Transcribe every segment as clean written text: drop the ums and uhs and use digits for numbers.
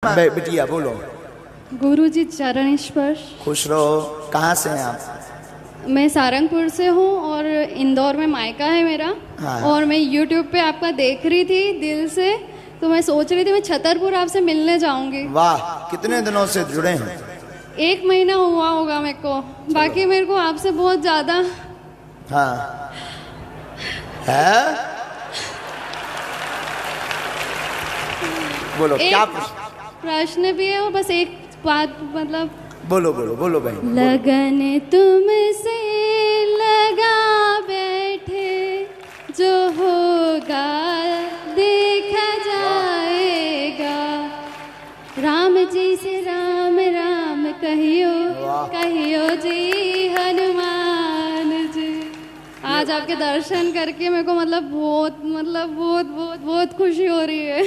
बिटिया बोलो। गुरुजी चरण स्पर्श। खुश रहो। कहाँ से हैं आप? मैं सारंगपुर से हूँ और इंदौर में मायका है मेरा। हाँ। और मैं YouTube पे आपका देख रही थी दिल से, तो मैं सोच रही थी मैं छतरपुर आपसे मिलने जाऊंगी। वाह, कितने दिनों से जुड़े हैं? 1 महीना हुआ होगा मेरे को। बाकी मेरे को आपसे बहुत ज्यादा हाँ है। बोलो क्या प्रश्न भी है और बस एक बात, मतलब बोलो बोलो बोलो बहन। लगन तुमसे लगा बैठे, जो होगा देखा जाएगा। राम जी से राम राम कहियो, कहियो जी हनुमान जी। आज आपके दर्शन करके मेरे को बहुत बहुत खुशी हो रही है।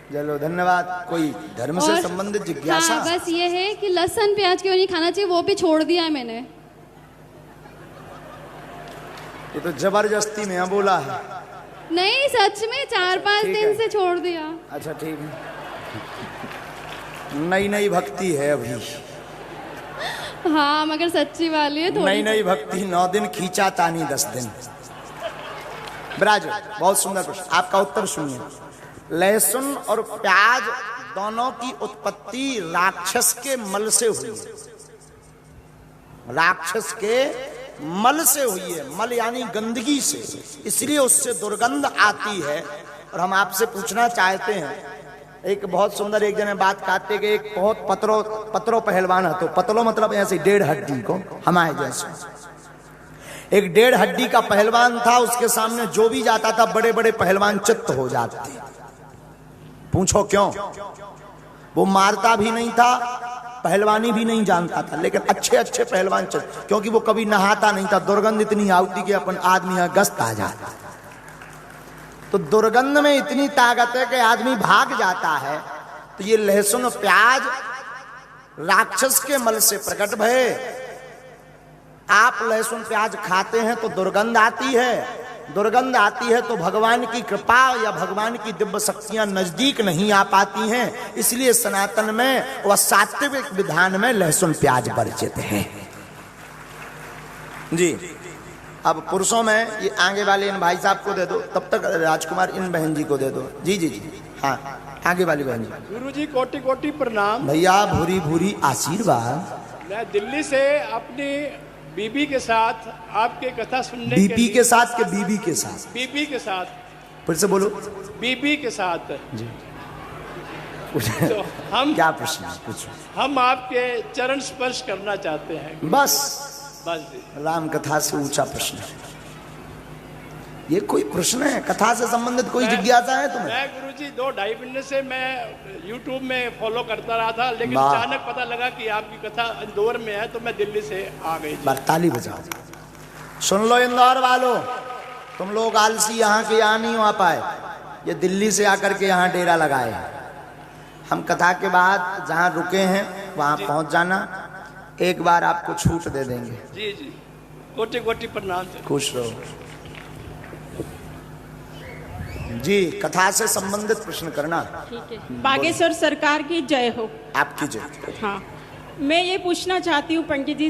चलो धन्यवाद। कोई धर्म से संबंधित जिज्ञासा? हाँ, बस ये है कि लहसुन प्याज क्यों नहीं खाना चाहिए, वो भी छोड़ दिया है मैंने। ये तो जबरदस्ती में बोला है। नहीं, सच में 4-5 दिन से छोड़ दिया। अच्छा ठीक है, नई नई भक्ति है अभी। हाँ, मगर सच्ची वाली है थोड़ी। नई नई भक्ति 9 दिन, खींचा तानी 10 दिन। ब्राज, बहुत सुंदर प्रश्न। आपका उत्तर सुनिए। लहसुन और प्याज दोनों की उत्पत्ति राक्षस के मल से हुई है। राक्षस के मल से हुई है। मल यानी गंदगी से, इसलिए उससे दुर्गंध आती है। और हम आपसे पूछना चाहते हैं, एक बहुत सुंदर एक जने बात कहते कि एक बहुत पत्रो पहलवान है। तो पतलो मतलब ऐसे 1.5 हड्डी को, हमारे जैसे एक 1.5 हड्डी का पहलवान था। उसके सामने जो भी जाता था बड़े बड़े पहलवान चित्त हो जाते। पूछो क्यों? वो मारता भी नहीं था, पहलवानी भी नहीं जानता था, लेकिन अच्छे अच्छे पहलवान चल, क्योंकि वो कभी नहाता नहीं था। दुर्गंध इतनी आती कि अपन आदमी यहाँ गस्त आ जाता। तो दुर्गंध में इतनी ताकत है कि आदमी भाग जाता है। तो ये लहसुन प्याज राक्षस के मल से प्रकट भये। आप लहसुन प्याज खाते हैं तो दुर्गंध आती है। दुर्गंध आती है तो भगवान की कृपा या भगवान की दिव्य शक्तियां नजदीक नहीं आ पाती हैं। इसलिए सनातन में व सात्विक विधान में लहसुन प्याज वर्जित है जी। अब पुरुषों में ये आगे वाले इन भाई साहब को दे दो, तब तक राजकुमार इन बहन जी को दे दो। जी जी जी, हाँ आगे वाली बहन जी। गुरु जी कोटि कोटि प्रणाम भैया, भूरी भूरी आशीर्वाद। मैं दिल्ली से अपनी बीबी के साथ आपके कथा सुनने बीबी के साथ के बीबी के साथ? बीबी के साथ। फिर से बोलो। बीबी के साथ जी। तो हम क्या प्रश्न है? पूछो। हम आपके चरण स्पर्श करना चाहते हैं। बस जी। राम कथा से ऊंचा प्रश्न है ये? कोई प्रश्न है? कथा से संबंधित कोई जिज्ञासा है तुम्हें? मैं गुरुजी 2-2.5 महीने से मैं YouTube में फॉलो करता रहा था, लेकिन अचानक पता लगा कि आपकी कथा इंदौर में है, तो मैं दिल्ली से आ गई। ताली बजाओ। सुन लो इंदौर वालों, तुम लोग आलसी यहाँ के यहाँ नहीं आ पाए, ये दिल्ली से आकर के यहाँ डेरा लगाए। हम कथा के बाद जहाँ रुके हैं वहाँ पहुँच जाना, एक बार आपको छूट दे देंगे। जी जी, कोटि कोटि प्रणाम। खुश रहो जी। कथा से संबंधित प्रश्न करना। ठीक है। बागेश्वर सरकार की जय हो। आपकी जय। हाँ, मैं ये पूछना चाहती हूँ पंडित जी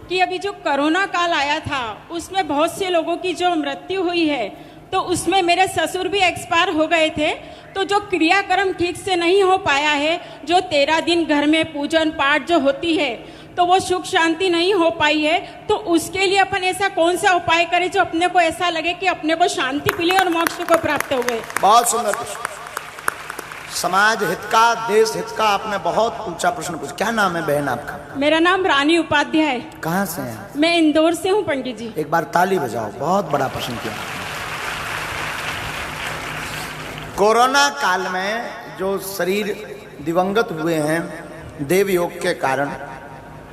कि अभी जो कोरोना काल आया था उसमें बहुत से लोगों की जो मृत्यु हुई है, तो उसमें मेरे ससुर भी एक्सपायर हो गए थे। तो जो क्रियाक्रम ठीक से नहीं हो पाया है, जो 13 दिन घर में पूजन पाठ जो होती है, तो वो सुख शांति नहीं हो पाई है, तो उसके लिए अपन ऐसा कौन सा उपाय करें जो अपने को ऐसा लगे कि अपने को शांति मिले और मोक्ष को प्राप्त हो गए? बहुत सुंदर प्रश्न। समाज हित का, देश हित का आपने बहुत ऊंचा प्रश्न पूछा। क्या नाम है बहन आपका? मेरा नाम रानी उपाध्याय। कहाँ से हैं? मैं इंदौर से हूँ पंडित जी। एक बार ताली बजाओ, बहुत बड़ा प्रश्न किया। कोरोना काल में जो शरीर दिवंगत हुए हैं देव योग के कारण,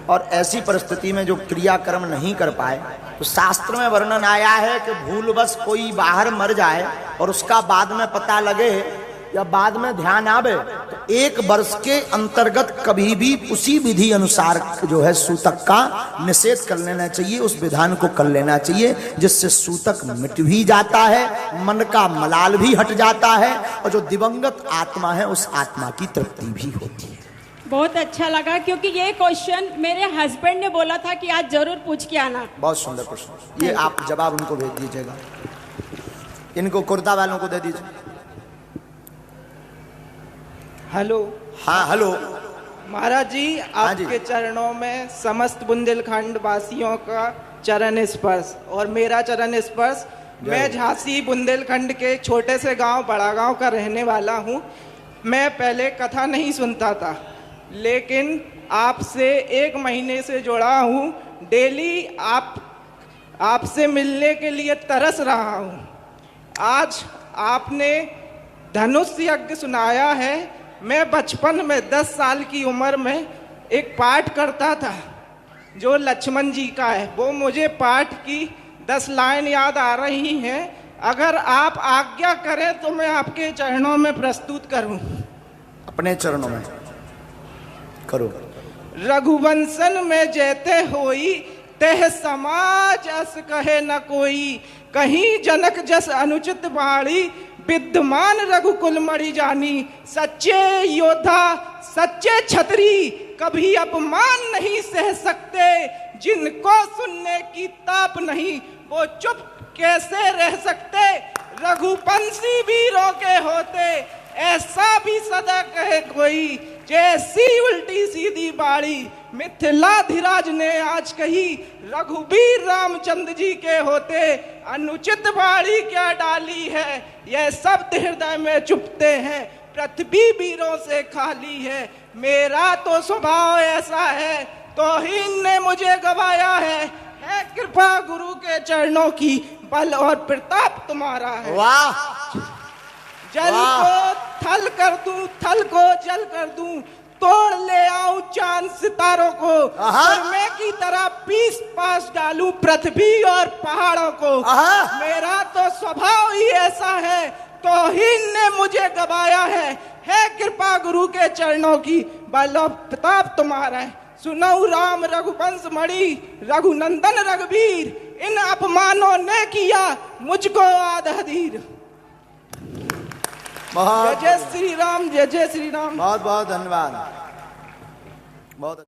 और ऐसी परिस्थिति में जो क्रियाक्रम नहीं कर पाए, तो शास्त्र में वर्णन आया है कि भूलवश कोई बाहर मर जाए और उसका बाद में पता लगे या बाद में ध्यान आवे तो 1 वर्ष के अंतर्गत कभी भी उसी विधि अनुसार जो है सूतक का निषेध कर लेना चाहिए, उस विधान को कर लेना चाहिए, जिससे सूतक मिट भी जाता है, मन का मलाल भी हट जाता है और जो दिवंगत आत्मा है उस आत्मा की तृप्ति भी होती है। बहुत अच्छा लगा, क्योंकि ये क्वेश्चन मेरे हस्बैंड ने बोला था कि आज जरूर पूछ के आना। बहुत सुंदर प्रश्न, ये आप जवाब उनको भेज दीजिएगा, इनको कुर्ता वालों को दे दीजिए। हेलो। हाँ हेलो महाराज जी, आपके चरणों में समस्त बुंदेलखंड वासियों का चरण स्पर्श और मेरा चरण स्पर्श। मैं झांसी बुंदेलखंड के छोटे से गांव बड़ा गांव का रहने वाला हूं। मैं पहले कथा नहीं सुनता था, लेकिन आपसे 1 महीने से जुड़ा हूं। डेली आपसे मिलने के लिए तरस रहा हूं। आज आपने धनुष यज्ञ सुनाया है। मैं बचपन में 10 साल की उम्र में एक पाठ करता था जो लक्ष्मण जी का है। वो मुझे पाठ की 10 लाइन याद आ रही हैं। अगर आप आज्ञा करें तो मैं आपके चरणों में प्रस्तुत करूं। अपने चरणों में करो। रघुवंशन में जैते होई तेह समाज अस कहे न कोई, कहीं जनक जस अनुचित बाणी विद्यमान रघुकुल मणि जानी। सच्चे योद्धा सच्चे छतरी कभी अपमान नहीं सह सकते, जिनको सुनने की ताप नहीं वो चुप कैसे रह सकते। रघुवंशी वीरों के होते ऐसा भी सदा कहे कोई, जैसी उल्टी सीधी बाड़ी मिथिलाधिराज ने आज कही। रघुवीर रामचंद्र जी के होते अनुचित बाड़ी क्या डाली है, यह सब हृदय में चुपते हैं, पृथ्वी वीरों से खाली है। मेरा तो स्वभाव ऐसा है तौहीन ने मुझे गवाया है कृपा गुरु के चरणों की, बल और प्रताप तुम्हारा है। वाह। जल को थल कर दूं, थल को जल कर दूं, तोड़ ले आऊं चांद सितारों को, सुरमे की तरह पीस पास डालूं पृथ्वी और पहाड़ों को। मेरा तो स्वभाव ही ऐसा है तौहीन ने मुझे गवाया है कृपा गुरु के चरणों की, बल और प्रताप तुम्हारा है। सुनऊ राम रघुवंश मणि रघुनंदन रघुवीर, इन अपमानों ने किया मुझको आधीर। जय जय श्री राम, जय जय श्री राम। बहुत बहुत धन्यवाद। बहुत